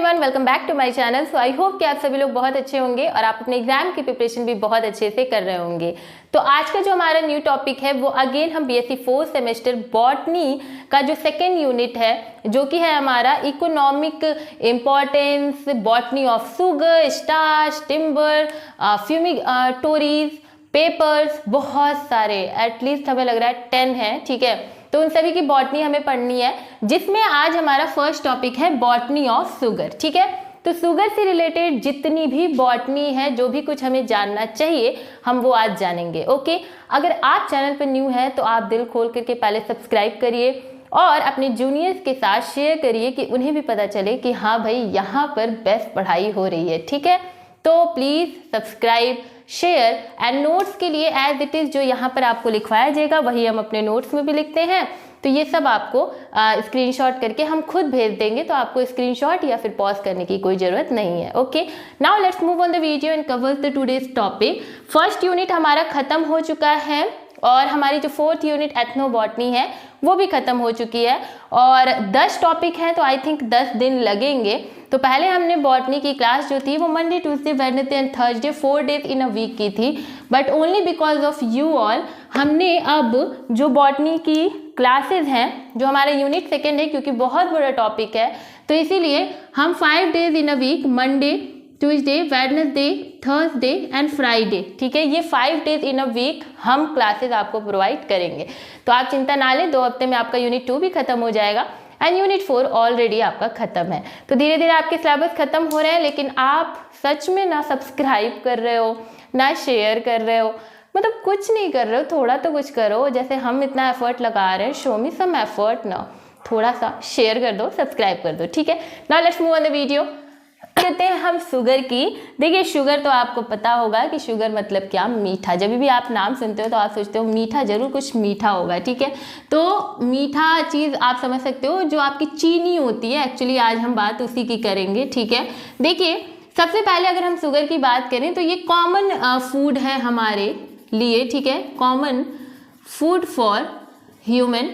Everyone, welcome back to my channel. So I hope कि आप सभी लोग बहुत अच्छे होंगे और आप अपने एग्जाम की प्रिपरेशन भी बहुत अच्छे से कर रहे होंगे। तो आज का जो हमारा न्यू टॉपिक है वो अगेन हम बीएससी 4th सेमेस्टर बॉटनी का जो सेकेंड यूनिट है जो कि है हमारा economic importance, botany of sugar, starch, timber, fumigatories, papers, बहुत सारे, एटलीस्ट हमें लग रहा है 10 है। ठीक है, तो उन सभी की बॉटनी हमें पढ़नी है, जिसमें आज हमारा फर्स्ट टॉपिक है बॉटनी ऑफ शुगर। ठीक है, तो शुगर से रिलेटेड जितनी भी बॉटनी है, जो भी कुछ हमें जानना चाहिए, हम वो आज जानेंगे। ओके, अगर आप चैनल पर न्यू है तो आप दिल खोल करके पहले सब्सक्राइब करिए और अपने जूनियर्स के साथ शेयर करिए कि उन्हें भी पता चले कि हाँ भाई, यहाँ पर बेस्ट पढ़ाई हो रही है। ठीक है, तो please subscribe, share and notes के लिए एज इट इज़ जो यहाँ पर आपको लिखवाया जाएगा वही हम अपने नोट्स में भी लिखते हैं। तो ये सब आपको स्क्रीनशॉट करके हम खुद भेज देंगे, तो आपको स्क्रीनशॉट या फिर पॉज करने की कोई ज़रूरत नहीं है। Okay, now let's move on the video and cover the today's topic. First unit हमारा ख़त्म हो चुका है और हमारी जो 4th यूनिट एथनो बॉटनी है वो भी ख़त्म हो चुकी है और 10 टॉपिक हैं, तो आई थिंक 10 दिन लगेंगे। तो पहले हमने बॉटनी की क्लास जो थी वो Monday, Tuesday, Wednesday and Thursday 4 days in a week की थी, but only because of you all हमने अब जो बॉटनी की क्लासेस हैं, जो हमारा यूनिट सेकेंड है, क्योंकि बहुत बड़ा टॉपिक है, तो इसीलिए हम 5 days in a week, Monday, Tuesday, Wednesday, Thursday and Friday, ठीक है, ये 5 डेज इन अ वीक हम क्लासेस आपको प्रोवाइड करेंगे। तो आप चिंता ना लें, 2 हफ्ते में आपका यूनिट 2 भी खत्म हो जाएगा एंड यूनिट 4 ऑलरेडी आपका खत्म है। तो धीरे धीरे आपके सिलेबस खत्म हो रहे हैं, लेकिन आप सच में ना सब्सक्राइब कर रहे हो, ना शेयर कर रहे हो, मतलब कुछ नहीं कर रहे हो। थोड़ा तो कुछ करो, जैसे हम इतना एफर्ट लगा रहे हैं, शो मी सम एफर्ट ना, थोड़ा सा शेयर कर दो, सब्सक्राइब कर दो। ठीक है, now let's move on the video. कहते हैं हम शुगर की। देखिए, शुगर तो आपको पता होगा कि शुगर मतलब क्या, मीठा। जब भी आप नाम सुनते हो तो आप सोचते हो मीठा, जरूर कुछ मीठा होगा। ठीक है, तो मीठा चीज़ आप समझ सकते हो जो आपकी चीनी होती है। एक्चुअली आज हम बात उसी की करेंगे। ठीक है, देखिए, सबसे पहले अगर हम शुगर की बात करें तो ये कॉमन फूड है हमारे लिए। ठीक है, common food for human.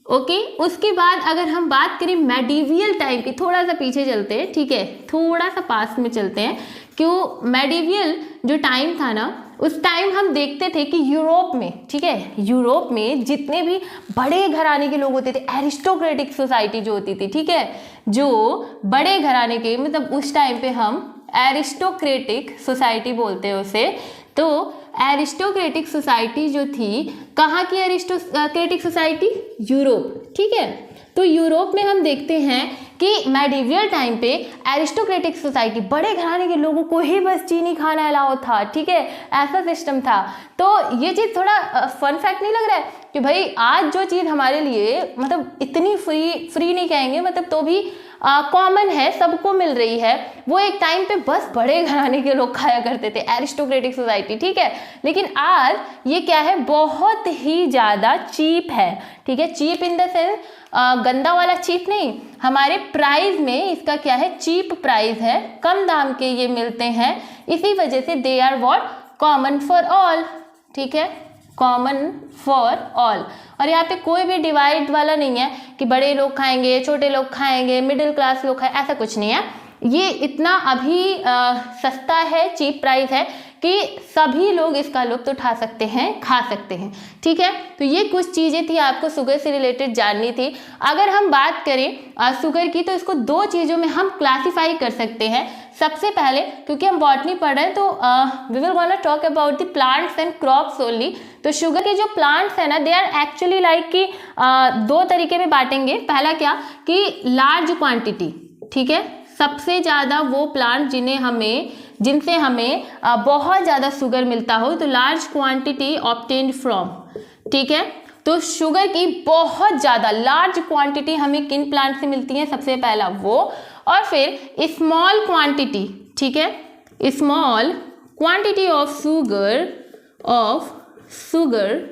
Okay, उसके बाद अगर हम बात करें मेडिवियल टाइम की, थोड़ा सा पीछे चलते हैं। ठीक है, थोड़ा सा पास्ट में चलते हैं। क्यों, मेडिवियल जो टाइम था ना, उस टाइम हम देखते थे कि यूरोप में, ठीक है, यूरोप में जितने भी बड़े घराने के लोग होते थे, एरिस्टोक्रेटिक सोसाइटी जो होती थी, ठीक है, जो बड़े घराने के, मतलब उस टाइम पे हम एरिस्टोक्रेटिक सोसाइटी बोलते हैं उसे। तो एरिस्टोक्रेटिक सोसाइटी जो थी, कहाँ की एरिस्टोक्रेटिक सोसाइटी? यूरोप। ठीक है, तो यूरोप में हम देखते हैं कि मेडिवियल टाइम पे एरिस्टोक्रेटिक सोसाइटी, बड़े घराने के लोगों को ही बस चीनी खाना अलाउ था। ठीक है, ऐसा सिस्टम था। तो ये चीज़ थोड़ा फन फैक्ट नहीं लग रहा है कि भाई आज जो चीज़ हमारे लिए मतलब इतनी फ्री नहीं कहेंगे, मतलब तो भी कॉमन है, सबको मिल रही है, वो एक टाइम पे बस बड़े घराने के लोग खाया करते थे, एरिस्टोक्रेटिक सोसाइटी। ठीक है, लेकिन आज ये क्या है, बहुत ही ज़्यादा चीप है। ठीक है, चीप इन द सेंस गंदा वाला चीप नहीं, हमारे प्राइस में इसका क्या है, चीप प्राइस है, कम दाम के ये मिलते हैं। इसी वजह से they are what, common for all. ठीक है, कॉमन फॉर ऑल। और यहाँ पे कोई भी डिवाइड वाला नहीं है कि बड़े लोग खाएंगे, छोटे लोग खाएंगे, मिडिल क्लास लोग खाएं, ऐसा कुछ नहीं है। ये इतना अभी सस्ता है, चीप प्राइस है कि सभी लोग इसका लुत्फ उठा सकते हैं, खा सकते हैं। ठीक है, तो ये कुछ चीज़ें थी आपको शुगर से रिलेटेड जाननी थी। अगर हम बात करें शुगर की, तो इसको 2 चीज़ों में हम क्लासीफाई कर सकते हैं। सबसे पहले, क्योंकि हम बॉटनी पढ़ रहे हैं, तो we will gonna talk about the plants and crops only. तो शुगर के जो प्लांट्स हैं ना, दे आर एक्चुअली लाइक कि 2 तरीके में बांटेंगे। पहला क्या कि लार्ज क्वांटिटी, ठीक है, सबसे ज़्यादा वो प्लांट जिनसे हमें बहुत ज़्यादा शुगर मिलता हो, तो लार्ज क्वांटिटी ऑब्टेन्ड फ्रॉम। ठीक है, तो शुगर की बहुत ज़्यादा लार्ज क्वांटिटी हमें किन प्लांट से मिलती है? सबसे पहला वो, और फिर स्मॉल क्वांटिटी, ठीक है, small quantity of sugar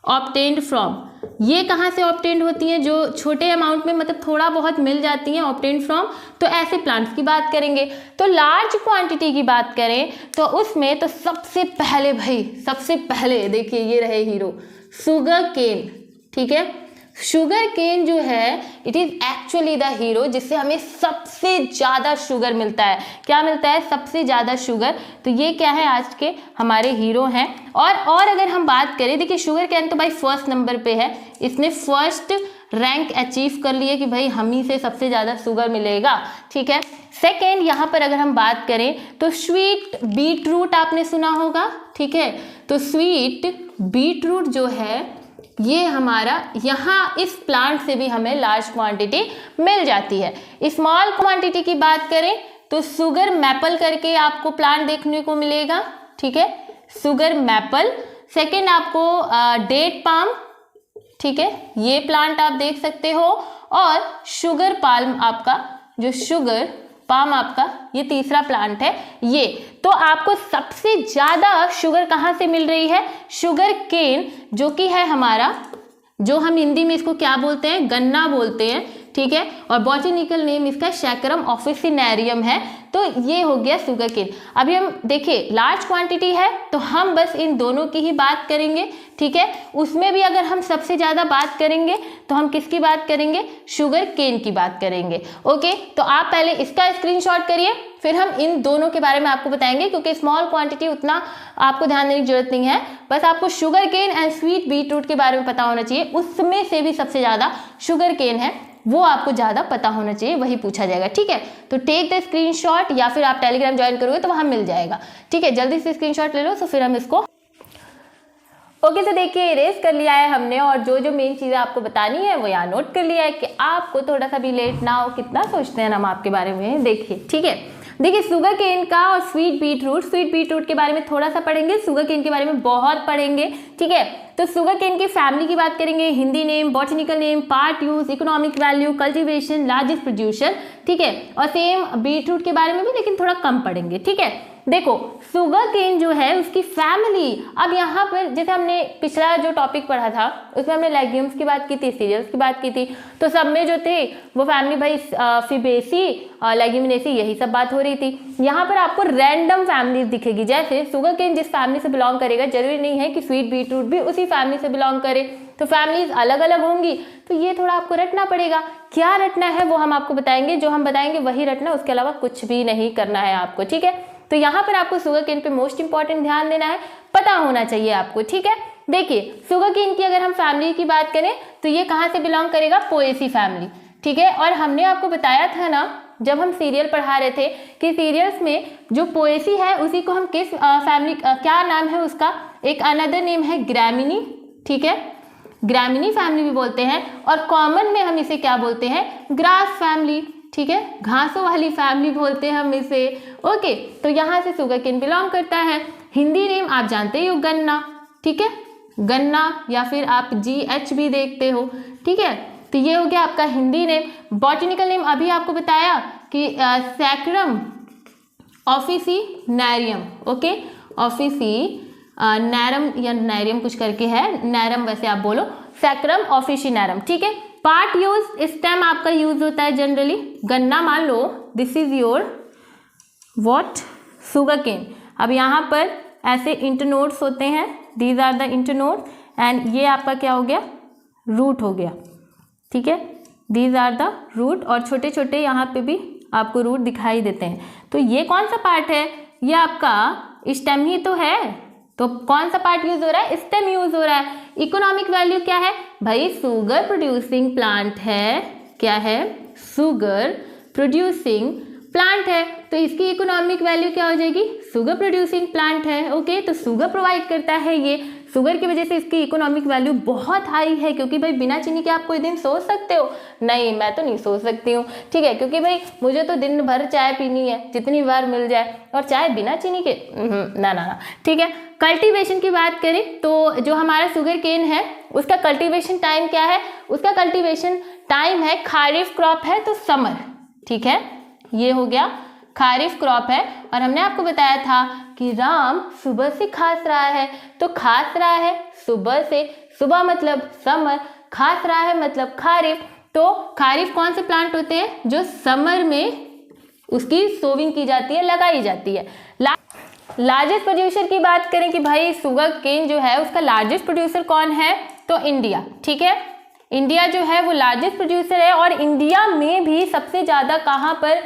obtained from. ये कहाँ से ऑब्टेन्ड होती हैं? जो छोटे अमाउंट में, मतलब थोड़ा बहुत मिल जाती हैं, ऑब्टेन्ड फ्रॉम। तो ऐसे प्लांट्स की बात करेंगे। तो लार्ज क्वांटिटी की बात करें तो उसमें तो सबसे पहले भाई, सबसे पहले देखिए, ये रहे हीरो, शुगर केन। ठीक है, शुगर केन जो है it is actually the hero, जिससे हमें सबसे ज़्यादा शुगर मिलता है। क्या मिलता है? सबसे ज़्यादा शुगर। तो ये क्या है? आज के हमारे हीरो हैं। और अगर हम बात करें, देखिए शुगर केन तो भाई फर्स्ट नंबर पे है, इसने फर्स्ट रैंक अचीव कर लिया कि भाई हम ही से सबसे ज़्यादा शुगर मिलेगा, ठीक है। सेकेंड, यहाँ पर अगर हम बात करें तो स्वीट बीट रूट आपने सुना होगा, ठीक है। तो स्वीट बीट रूट जो है ये हमारा यहाँ इस प्लांट से भी हमें लार्ज क्वांटिटी मिल जाती है। स्मॉल क्वांटिटी की बात करें तो शुगर मैपल करके आपको प्लांट देखने को मिलेगा, ठीक है, शुगर मैपल। सेकेंड आपको डेट पाम, ठीक है, ये प्लांट आप देख सकते हो। और शुगर पाल्म आपका, जो शुगर पाम आपका ये तीसरा प्लांट है ये। तो आपको सबसे ज़्यादा शुगर कहाँ से मिल रही है? शुगर केन, जो कि है हमारा, जो हम हिंदी में इसको क्या बोलते हैं? गन्ना बोलते हैं, ठीक है। और बॉटनिकल नेम इसका सैकरम ऑफिसिनेरियम है। तो ये हो गया शुगर केन। अभी हम देखिए लार्ज क्वांटिटी है तो हम बस इन दोनों की ही बात करेंगे, ठीक है। उसमें भी अगर हम सबसे ज़्यादा बात करेंगे तो हम किसकी बात करेंगे? शुगर केन की बात करेंगे। ओके, तो आप पहले इसका स्क्रीनशॉट करिए, फिर हम इन दोनों के बारे में आपको बताएंगे, क्योंकि स्मॉल क्वांटिटी उतना आपको ध्यान देने की जरूरत नहीं है। बस आपको sugar cane and sweet beet root के बारे में पता होना चाहिए। उसमें से भी सबसे ज़्यादा शुगर केन है, वो आपको ज़्यादा पता होना चाहिए, वही पूछा जाएगा, ठीक है। तो टेक द स्क्रीनशॉट, या फिर आप टेलीग्राम ज्वाइन करोगे तो वहाँ मिल जाएगा, ठीक है। जल्दी से स्क्रीनशॉट ले लो, तो फिर हम इसको ओके। तो देखिए इरेज कर लिया है हमने, और जो जो मेन चीज़ें आपको बतानी है वो यहाँ नोट कर लिया है कि आपको थोड़ा सा भी लेट ना हो। कितना सोचते हैं हम आपके बारे में, देखिए, ठीक है। देखिए शुगर केन का और स्वीट बीट रूट के बारे में थोड़ा सा पढ़ेंगे, शुगर केन के बारे में बहुत पढ़ेंगे, ठीक है। तो शुगर केन की फैमिली की बात करेंगे, Hindi name, botanical name, part use, economic value, cultivation, largest producer, ठीक है। और सेम बीट रूट के बारे में भी, लेकिन थोड़ा कम पढ़ेंगे, ठीक है। देखो शुगर केन जो है उसकी फैमिली, अब यहाँ पर जैसे हमने पिछला जो टॉपिक पढ़ा था उसमें हमने लेग्यूम्स की बात की थी, सीरियल्स की बात की थी, तो सब में जो थे वो फैमिली भाई फिबेसी, लेग्यूमिनेसी, यही सब बात हो रही थी। यहाँ पर आपको रैंडम फैमिलीज दिखेगी, जैसे शुगर केन जिस फैमिली से बिलोंग करेगा जरूरी नहीं है कि स्वीट बीट रूट भी उसी फैमिली से बिलोंग करे, तो फैमिलीज अलग अलग होंगी। तो ये थोड़ा आपको रटना पड़ेगा। क्या रटना है वो हम आपको बताएंगे, जो हम बताएंगे वही रटना, उसके अलावा कुछ भी नहीं करना है आपको, ठीक है। तो यहाँ पर आपको शुगर केन पे मोस्ट इंपॉर्टेंट ध्यान देना है, पता होना चाहिए आपको, ठीक है। देखिए शुगर केन की अगर हम फैमिली की बात करें तो ये कहाँ से बिलोंग करेगा? पोएसी फैमिली, ठीक है। और हमने आपको बताया था ना जब हम सीरियल पढ़ा रहे थे कि सीरियल्स में जो पोएसी है उसी को हम किस फैमिली, क्या नाम है उसका? एक अनदर नेम है ग्रैमिनी, ठीक है, ग्रैमिनी फैमिली भी बोलते हैं। और कॉमन में हम इसे क्या बोलते हैं? ग्रास फैमिली, ठीक है, घासों वाली फैमिली बोलते हैं हम इसे। ओके, तो यहाँ से शुगर केन बिलोंग करता है। हिंदी नेम आप जानते ही हो, गन्ना, ठीक है, गन्ना, या फिर आप GH भी देखते हो, ठीक है। तो ये हो गया आपका हिंदी नेम। बॉटनिकल नेम अभी आपको बताया कि सैकरम ऑफिसिनेरियम, ओके, ऑफिसिनेरम या नैरियम कुछ करके है, नैरम वैसे आप बोलो, सैकरम ऑफिसिनेरम, ठीक है। पार्ट यूज, स्टेम आपका यूज होता है जनरली, गन्ना मान लो this is your what? Sugar cane. अब यहाँ पर ऐसे इंटरनोड्स होते हैं, these are the internodes, and ये आपका क्या हो गया? रूट हो गया, ठीक है, दीज आर द रूट, और छोटे छोटे यहाँ पे भी आपको रूट दिखाई देते हैं। तो ये कौन सा पार्ट है? ये आपका स्टेम ही तो है। तो कौन सा पार्ट यूज हो रहा है? स्टेम यूज हो रहा है। इकोनॉमिक वैल्यू क्या है भाई? शुगर प्रोड्यूसिंग प्लांट है, क्या है? शुगर प्रोड्यूसिंग प्लांट है, तो इसकी इकोनॉमिक वैल्यू क्या हो जाएगी? शुगर प्रोड्यूसिंग प्लांट है, ओके। तो शुगर प्रोवाइड करता है ये, शुगर की वजह से इसकी इकोनॉमिक वैल्यू बहुत हाई है, क्योंकि भाई बिना चीनी के आप कोई दिन सोच सकते हो? नहीं, मैं तो नहीं सोच सकती हूँ, ठीक है, क्योंकि भाई मुझे तो दिन भर चाय पीनी है, जितनी बार मिल जाए, और चाय बिना चीनी के ना ना ना, ठीक है। कल्टीवेशन की बात करें तो जो हमारा शुगर केन है उसका कल्टीवेशन टाइम क्या है? उसका कल्टीवेशन टाइम है, खारिफ क्रॉप है तो समर, ठीक है, ये हो गया खारिफ क्रॉप है। और हमने आपको बताया था कि राम सुबह से खास रहा है, तो खास रहा है सुबह से, सुबह मतलब समर, खास रहा है मतलब खारिफ। तो खारिफ कौन से प्लांट होते हैं? जो समर में उसकी सोविंग की जाती है, लगाई जाती है। लार्जेस्ट प्रोड्यूसर की बात करें कि भाई शुगर केन जो है उसका लार्जेस्ट प्रोड्यूसर कौन है? तो इंडिया, ठीक है, इंडिया जो है वो लार्जेस्ट प्रोड्यूसर है और इंडिया में भी सबसे ज़्यादा कहाँ पर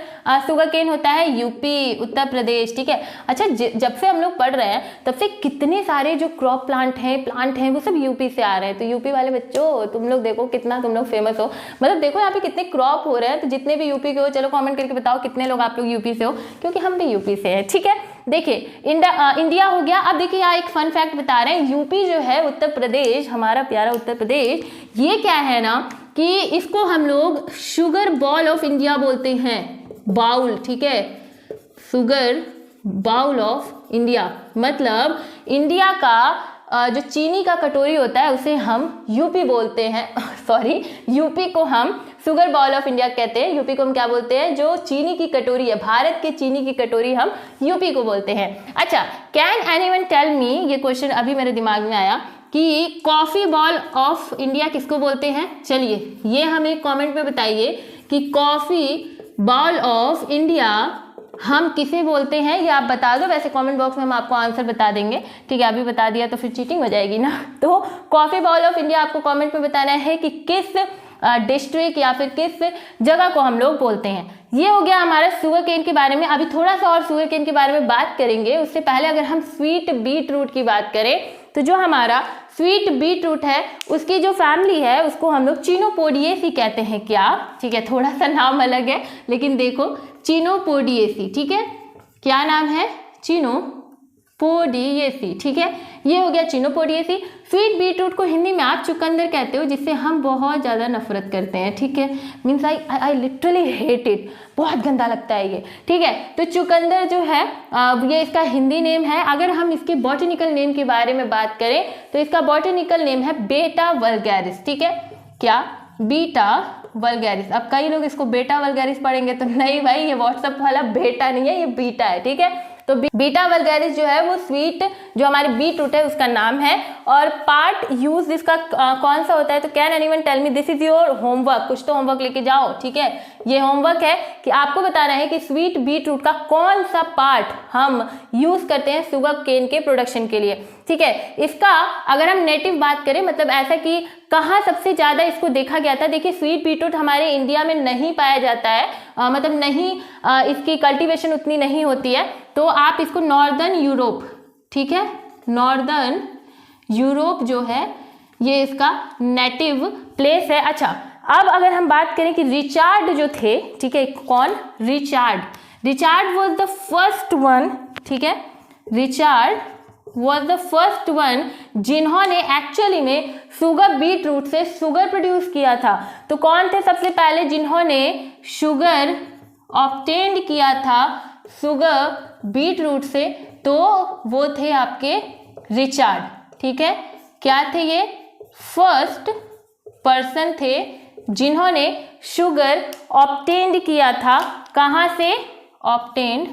शुगर केन होता है? यूपी, उत्तर प्रदेश, ठीक है। अच्छा, जब से हम लोग पढ़ रहे हैं तब से कितने सारे जो क्रॉप प्लांट हैं वो सब यूपी से आ रहे हैं। तो यूपी वाले बच्चों तुम लोग देखो कितना तुम लोग फेमस हो, मतलब देखो यहाँ पे कितने क्रॉप हो रहे हैं। तो जितने भी यूपी के हो चलो कॉमेंट करके बताओ कितने लोग आप लोग यूपी से हो, क्योंकि हम भी यूपी से हैं, ठीक है। देखिए इंडिया हो गया। अब देखिए यहाँ एक फन फैक्ट बता रहे हैं, यूपी जो है उत्तर प्रदेश, हमारा प्यारा उत्तर प्रदेश, ये क्या है ना कि इसको हम लोग शुगर बॉल ऑफ इंडिया बोलते हैं, बाउल, ठीक है, शुगर बाउल ऑफ इंडिया, मतलब इंडिया का जो चीनी का कटोरी होता है उसे हम यूपी बोलते हैं सॉरी, यूपी को हम शुगर बाउल ऑफ इंडिया कहते हैं। यूपी को हम क्या बोलते हैं? जो चीनी की कटोरी है, भारत के चीनी की कटोरी हम यूपी को बोलते हैं। अच्छा, कैन एनीवन टेल मी, ये क्वेश्चन अभी मेरे दिमाग में आया कि कॉफी बॉल ऑफ इंडिया किसको बोलते हैं? चलिए ये हमें कमेंट में बताइए कि कॉफी बॉल ऑफ इंडिया हम किसे बोलते हैं, ये आप बता दो। वैसे कमेंट बॉक्स में हम आपको आंसर बता देंगे, ठीक है। अभी बता दिया तो फिर चीटिंग हो जाएगी ना। तो कॉफी बॉल ऑफ इंडिया आपको कमेंट में बताना है कि किस डिस्ट्रिक्ट या फिर किस जगह को हम लोग बोलते हैं। ये हो गया हमारा शुगर केन के बारे में। अभी थोड़ा सा और शुगर केन के बारे में बात करेंगे। उससे पहले अगर हम स्वीट बीट रूट की बात करें तो जो हमारा स्वीट बीट रूट है उसकी जो फैमिली है उसको हम लोग चिनोपोडिएसी कहते हैं। क्या? ठीक है, थोड़ा सा नाम अलग है लेकिन देखो चिनोपोडिएसी, ठीक है। क्या नाम है? चिनोपोडिएसी, ठीक है। ये हो गया चिनोपोडिएसी। स्वीट बीट रूट को हिंदी में आप चुकंदर कहते हो, जिससे हम बहुत ज़्यादा नफरत करते हैं, ठीक है। Means I literally hate it, बहुत गंदा लगता है ये, ठीक है। तो चुकंदर जो है ये इसका हिंदी नेम है। अगर हम इसके बॉटनिकल नेम के बारे में बात करें तो इसका बॉटनिकल नेम है बेटा वल्गैरिस, ठीक है। क्या? Beta vulgaris. अब कई लोग इसको बेटा वल्गैरिस पढ़ेंगे, तो नहीं भाई, ये व्हाट्सएप वाला बेटा नहीं है, ये बीटा है, ठीक है। तो बीटा वल्गैरिस जो है वो स्वीट जो हमारे बीट रूट है उसका नाम है। और पार्ट यूज इसका कौन सा होता है? तो can anyone tell me, this is your homework. कुछ तो होमवर्क लेके जाओ, ठीक है। ये होमवर्क है कि आपको बताना है कि स्वीट बीट रूट का कौन सा पार्ट हम यूज करते हैं शुगर केन के प्रोडक्शन के लिए, ठीक है। इसका अगर हम नेटिव बात करें, मतलब ऐसा कि कहाँ सबसे ज़्यादा इसको देखा गया था। देखिए स्वीट बीट रूट हमारे इंडिया में नहीं पाया जाता है, मतलब नहीं इसकी कल्टीवेशन उतनी नहीं होती है। तो आप इसको नॉर्दर्न यूरोप, ठीक है, नॉर्दर्न यूरोप जो है ये इसका नेटिव प्लेस है। अच्छा, अब अगर हम बात करें कि रिचार्ड जो थे, ठीक है, कौन? Richard was the first one, ठीक है। Richard was the first one जिन्होंने एक्चुअली में शुगर बीट रूट से शुगर प्रोड्यूस किया था। तो कौन थे सबसे पहले जिन्होंने शुगर ऑब्टेन्ड किया था शुगर बीट रूट से? तो वो थे आपके रिचार्ड, ठीक है। क्या थे ये? फर्स्ट पर्सन थे जिन्होंने शुगर ऑब्टेन्ड किया था। कहाँ से? Obtained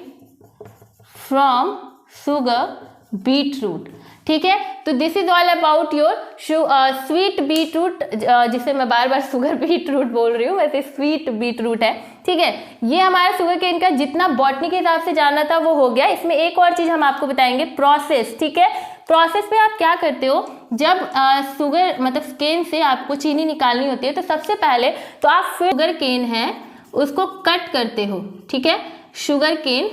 from sugar beet root, ठीक है। तो this is all about your sweet beet root, जिसे मैं बार बार शुगर बीट रूट बोल रही हूँ, वैसे स्वीट बीट रूट है, ठीक है। ये हमारा शुगर केन का जितना बॉटनी के हिसाब से जानना था वो हो गया। इसमें एक और चीज हम आपको बताएंगे, प्रोसेस, ठीक है। प्रोसेस में आप क्या करते हो? जब शुगर मतलब केन से आपको चीनी निकालनी होती है तो सबसे पहले तो आप शुगर केन है उसको कट करते हो, ठीक है। Sugar cane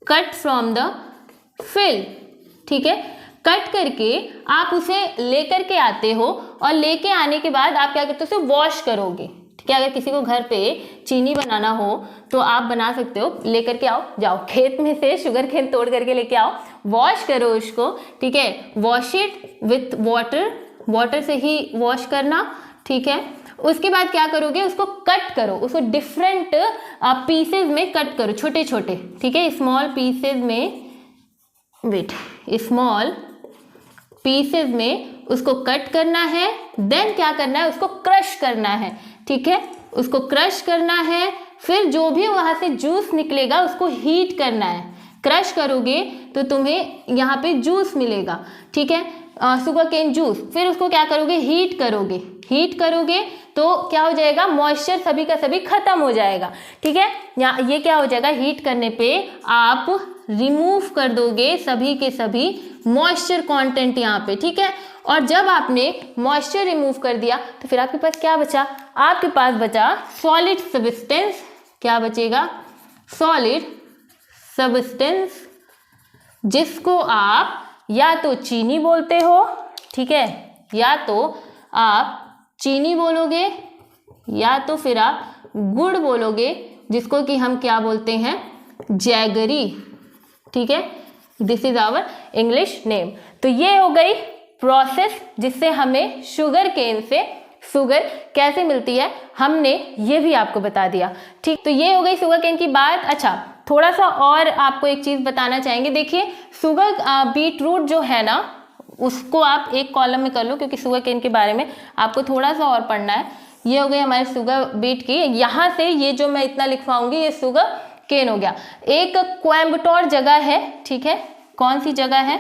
cut from the field, ठीक है। कट करके आप उसे लेकर के आते हो और लेके आने के बाद आप क्या करते हो? उसे वॉश करोगे, ठीक है। अगर किसी को घर पे चीनी बनाना हो तो आप बना सकते हो, लेकर के आओ, जाओ खेत में से शुगर केन तोड़ करके लेके आओ, वॉश करो उसको, ठीक है। Wash it with water, water से ही वॉश करना, ठीक है। उसके बाद क्या करोगे? उसको कट करो, उसको डिफरेंट पीसेज में कट करो, छोटे छोटे, ठीक है। स्मॉल पीसेज में, वेट, स्मॉल पीसेज में उसको कट करना है। देन क्या करना है? उसको क्रश करना है, ठीक है। उसको क्रश करना है, फिर जो भी वहां से जूस निकलेगा उसको हीट करना है। क्रश करोगे तो तुम्हें यहाँ पे जूस मिलेगा, ठीक है, शुगर केन जूस। फिर उसको क्या करोगे? हीट करोगे। हीट करोगे तो क्या हो जाएगा? मॉइस्चर सभी का सभी खत्म हो जाएगा, ठीक है। ये क्या हो जाएगा? हीट करने पे आप रिमूव कर दोगे सभी के सभी मॉइस्चर कंटेंट यहाँ पे, ठीक है। और जब आपने मॉइस्चर रिमूव कर दिया तो फिर आपके पास क्या बचा, आपके पास बचा सॉलिड सब्सटेंस। क्या बचेगा, सॉलिड सब्सटेंस, जिसको आप या तो चीनी बोलते हो, ठीक है, या तो आप चीनी बोलोगे या तो फिर आप गुड़ बोलोगे, जिसको कि हम क्या बोलते हैं, जैगरी, ठीक है। This is our English name. तो ये हो गई प्रोसेस जिससे हमें शुगर केन से शुगर कैसे मिलती है, हमने ये भी आपको बता दिया, ठीक। तो ये हो गई शुगर केन की बात। अच्छा, थोड़ा सा और आपको एक चीज़ बताना चाहेंगे। देखिए, शुगर बीट रूट जो है ना, उसको आप एक कॉलम में कर लो, क्योंकि शुगर केन के बारे में आपको थोड़ा सा और पढ़ना है। ये हो गई हमारे शुगर बीट की, यहाँ से ये जो मैं इतना लिखवाऊंगी ये शुगर केन हो गया। एक कोयम्बटूर जगह है, ठीक है, कौन सी जगह है,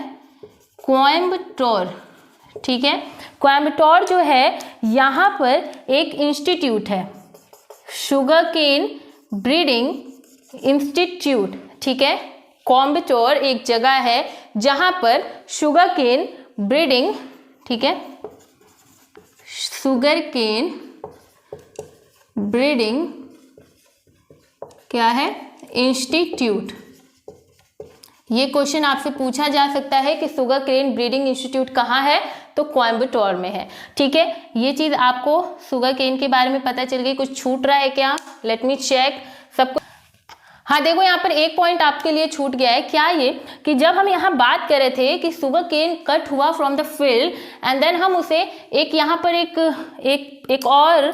कोयम्बटूर, ठीक है। कोयम्बटूर जो है, यहाँ पर एक इंस्टीट्यूट है, शुगर केन ब्रीडिंग इंस्टीट्यूट, ठीक है। कोयम्बटूर एक जगह है जहाँ पर शुगर केन ब्रीडिंग, ठीक है, शुगर केन ब्रीडिंग क्या है, इंस्टीट्यूट। ये क्वेश्चन आपसे पूछा जा सकता है कि शुगर केन ब्रीडिंग इंस्टीट्यूट कहाँ है, तो कोयम्बटूर में है, ठीक है। ये चीज़ आपको शुगर केन के बारे में पता चल गई। कुछ छूट रहा है क्या, लेट मी चेक सबको। हाँ देखो, यहाँ पर एक पॉइंट आपके लिए छूट गया है। क्या ये कि जब हम यहाँ बात कर रहे थे कि शुगर केन कट हुआ from the field and then हम उसे एक यहाँ पर एक और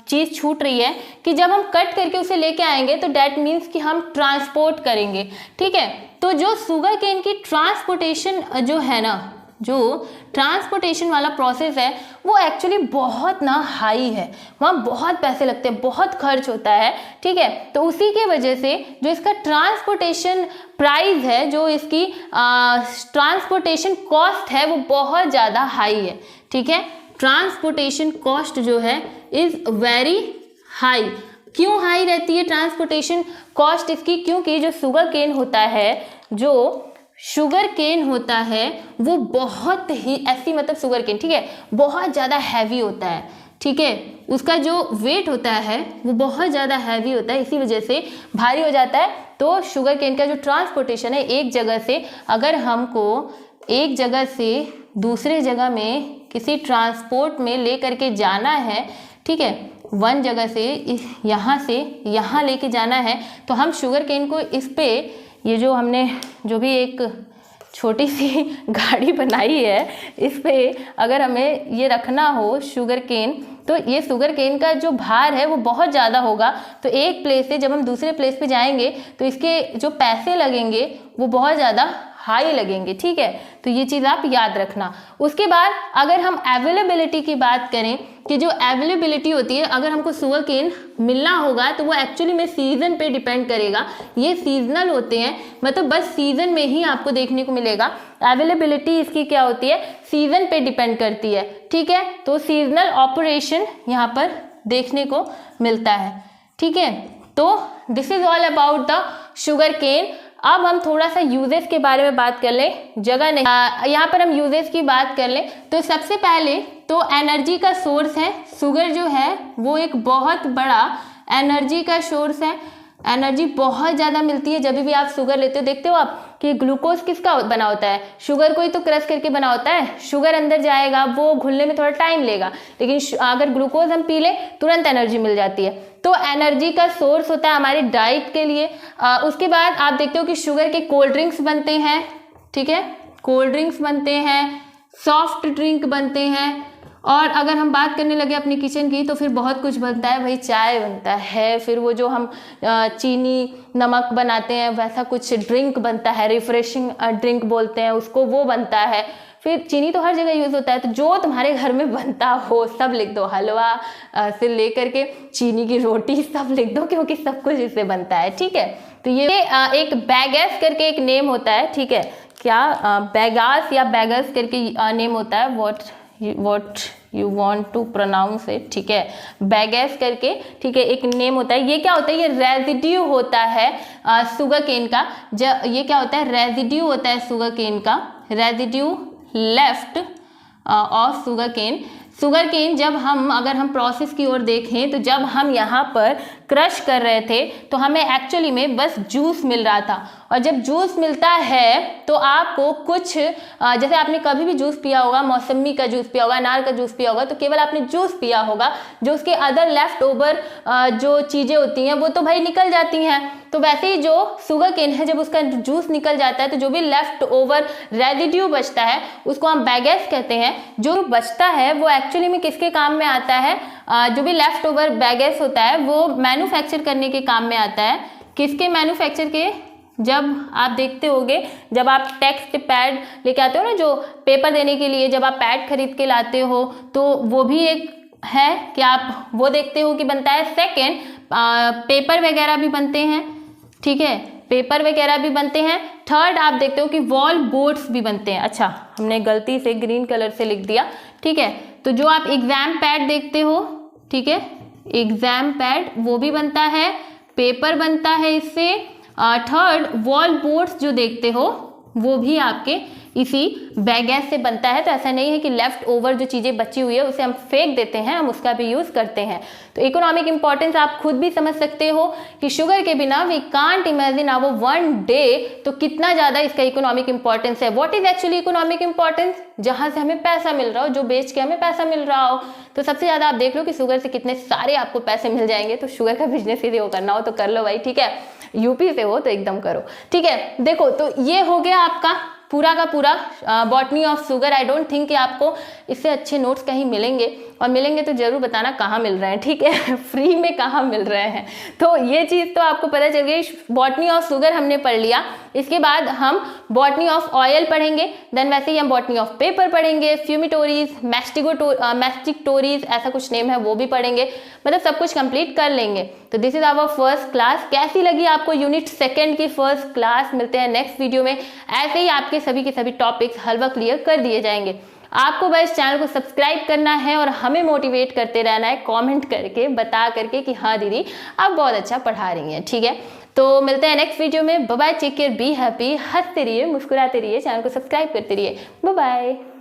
चीज़ छूट रही है कि जब हम कट करके उसे लेके आएंगे तो डैट मीन्स कि हम ट्रांसपोर्ट करेंगे, ठीक है। तो जो शुगर केन की ट्रांसपोर्टेशन जो है ना, जो ट्रांसपोर्टेशन वाला प्रोसेस है वो एक्चुअली बहुत ना हाई है, वहाँ बहुत पैसे लगते हैं, बहुत खर्च होता है, ठीक है। तो उसी के वजह से जो इसका ट्रांसपोर्टेशन प्राइस है, जो इसकी ट्रांसपोर्टेशन कॉस्ट है वो बहुत ज़्यादा हाई है, ठीक है। ट्रांसपोर्टेशन कॉस्ट जो है इज़ वेरी हाई। क्यों हाई रहती है ट्रांसपोर्टेशन कॉस्ट इसकी, क्योंकि जो शुगर केन होता है, जो शुगर केन होता है वो बहुत ही ऐसी, मतलब शुगर केन, ठीक है, बहुत ज़्यादा हैवी होता है, ठीक है। उसका जो वेट होता है वो बहुत ज़्यादा हैवी होता है, इसी वजह से भारी हो जाता है। तो शुगर केन का जो ट्रांसपोर्टेशन है, एक जगह से अगर हमको एक जगह से दूसरे जगह में किसी ट्रांसपोर्ट में ले करके जाना है, ठीक है, वन जगह से यहाँ से यहाँ लेके जाना है, तो हम शुगर केन को इस पे, ये जो हमने जो भी एक छोटी सी गाड़ी बनाई है, इस पे अगर हमें ये रखना हो शुगर केन, तो ये शुगर केन का जो भार है वो बहुत ज़्यादा होगा। तो एक प्लेस से जब हम दूसरे प्लेस पे जाएंगे तो इसके जो पैसे लगेंगे वो बहुत ज़्यादा हाई लगेंगे, ठीक है। तो ये चीज़ आप याद रखना। उसके बाद अगर हम अवेलेबिलिटी की बात करें कि जो अवेलेबिलिटी होती है, अगर हमको शुगर केन मिलना होगा तो वो एक्चुअली में सीज़न पे डिपेंड करेगा। ये सीजनल होते हैं, मतलब बस सीज़न में ही आपको देखने को मिलेगा। अवेलेबिलिटी इसकी क्या होती है, सीज़न पे डिपेंड करती है, ठीक है। तो सीजनल ऑपरेशन यहाँ पर देखने को मिलता है, ठीक है। तो this is all about the sugar cane. अब हम थोड़ा सा यूजेस के बारे में बात कर लें, जगह नहीं, यहाँ पर हम यूजेस की बात कर लें तो सबसे पहले तो एनर्जी का सोर्स है। शुगर जो है वो एक बहुत बड़ा एनर्जी का सोर्स है। एनर्जी बहुत ज़्यादा मिलती है जब भी आप शुगर लेते हो। देखते हो आप कि ग्लूकोज किसका बना होता है, शुगर को ही तो क्रश करके बना होता है। शुगर अंदर जाएगा, वो घुलने में थोड़ा टाइम लेगा, लेकिन अगर ग्लूकोज हम पी लें तुरंत एनर्जी मिल जाती है। तो एनर्जी का सोर्स होता है हमारी डाइट के लिए। उसके बाद आप देखते हो कि शुगर के कोल्ड ड्रिंक्स बनते हैं, ठीक है, कोल्ड ड्रिंक्स बनते हैं, सॉफ्ट ड्रिंक बनते हैं, और अगर हम बात करने लगे अपनी किचन की तो फिर बहुत कुछ बनता है। भाई चाय बनता है, फिर वो जो हम चीनी नमक बनाते हैं वैसा कुछ ड्रिंक बनता है, रिफ्रेशिंग ड्रिंक बोलते हैं उसको, वो बनता है। फिर चीनी तो हर जगह यूज़ होता है, तो जो तुम्हारे घर में बनता हो सब लिख दो, हलवा से लेकर के चीनी की रोटी सब लिख दो, क्योंकि सब कुछ इससे बनता है, ठीक है। तो ये एक बैगस करके एक नेम होता है, ठीक है, क्या बैगास या बैगस करके नेम होता है, what you want to pronounce it, ठीक है, बैगेस करके, ठीक है, एक नेम होता है। ये क्या होता है, ये रेजिड्यू होता है शुगर केन का। ये क्या होता है, रेजिड्यू होता है शुगर केन का, residue left of sugar cane. Sugar cane जब हम, अगर हम प्रोसेस की ओर देखें तो जब हम यहाँ पर क्रश कर रहे थे तो हमें एक्चुअली में बस जूस मिल रहा था। और जब जूस मिलता है तो आपको कुछ जैसे आपने कभी भी जूस पिया होगा, मौसमी का जूस पिया होगा, अनार का जूस पिया होगा, तो केवल आपने जूस पिया होगा, जो उसके अदर लेफ्ट ओवर जो चीज़ें होती हैं वो तो भाई निकल जाती हैं। तो वैसे ही जो शुगर केन है, जब उसका जूस निकल जाता है तो जो भी लेफ्ट ओवर रेजिड्यू बचता है उसको हम बैगेस कहते हैं। जो बचता है वो एक्चुअली में किसके काम में आता है, जो भी लेफ्ट ओवर बैगेस होता है वो मैन्युफैक्चर करने के काम में आता है। किसके मैन्युफैक्चर के, जब आप देखते होगे जब आप टेक्स्ट पैड लेके आते हो ना, जो पेपर देने के लिए जब आप पैड खरीद के लाते हो, तो वो भी एक है कि आप वो देखते हो कि बनता है। सेकेंड, पेपर वगैरह भी बनते हैं, ठीक है, पेपर वगैरह भी बनते हैं। थर्ड, आप देखते हो कि वॉल बोर्ड्स भी बनते हैं। अच्छा, हमने गलती से ग्रीन कलर से लिख दिया, ठीक है। तो जो आप एग्जाम पैड देखते हो, ठीक है, एग्जाम पैड वो भी बनता है, पेपर बनता है इससे। थर्ड, वॉल बोर्ड्स जो देखते हो वो भी आपके इसी बैगेस से बनता है। तो ऐसा नहीं है कि लेफ्ट ओवर जो चीज़ें बची हुई है उसे हम फेंक देते हैं, हम उसका भी यूज़ करते हैं। तो इकोनॉमिक इंपॉर्टेंस आप खुद भी समझ सकते हो कि शुगर के बिना we can't imagine our one day. तो कितना ज़्यादा इसका इकोनॉमिक इंपॉर्टेंस है। What is actually economic importance, जहाँ से हमें पैसा मिल रहा हो, जो बेच के हमें पैसा मिल रहा हो। तो सबसे ज़्यादा आप देख लो कि शुगर से कितने सारे आपको पैसे मिल जाएंगे। तो शुगर का बिजनेस यदि वो करना हो तो कर लो भाई, ठीक है, यूपी से हो तो एकदम करो, ठीक है। देखो, तो ये हो गया आपका पूरा का पूरा botany of sugar. I don't think कि आपको इससे अच्छे नोट्स कहीं मिलेंगे, और मिलेंगे तो जरूर बताना कहाँ मिल रहे हैं, ठीक है, फ्री में कहाँ मिल रहे हैं। तो ये चीज़ तो आपको पता चल गई। बॉटनी ऑफ शुगर हमने पढ़ लिया। इसके बाद हम बॉटनी ऑफ ऑयल पढ़ेंगे, देन वैसे ही हम बॉटनी ऑफ पेपर पढ़ेंगे, फ्यूमिटोरीज, मैस्टिकटोरीज, ऐसा कुछ नेम है, वो भी पढ़ेंगे। मतलब सब कुछ कंप्लीट कर लेंगे। तो this is our first class. कैसी लगी आपको यूनिट सेकेंड की फर्स्ट क्लास? मिलते हैं नेक्स्ट वीडियो में। ऐसे ही आपके सभी के सभी टॉपिक्स हलवा क्लियर कर दिए जाएंगे। आपको बस चैनल को सब्सक्राइब करना है और हमें मोटिवेट करते रहना है, कमेंट करके बता करके कि हाँ दीदी आप बहुत अच्छा पढ़ा रही हैं, ठीक है। तो मिलते हैं नेक्स्ट वीडियो में। Bye bye, take care, be happy, हंसते रहिए, मुस्कुराते रहिए, चैनल को सब्सक्राइब करते रहिए। Bye bye.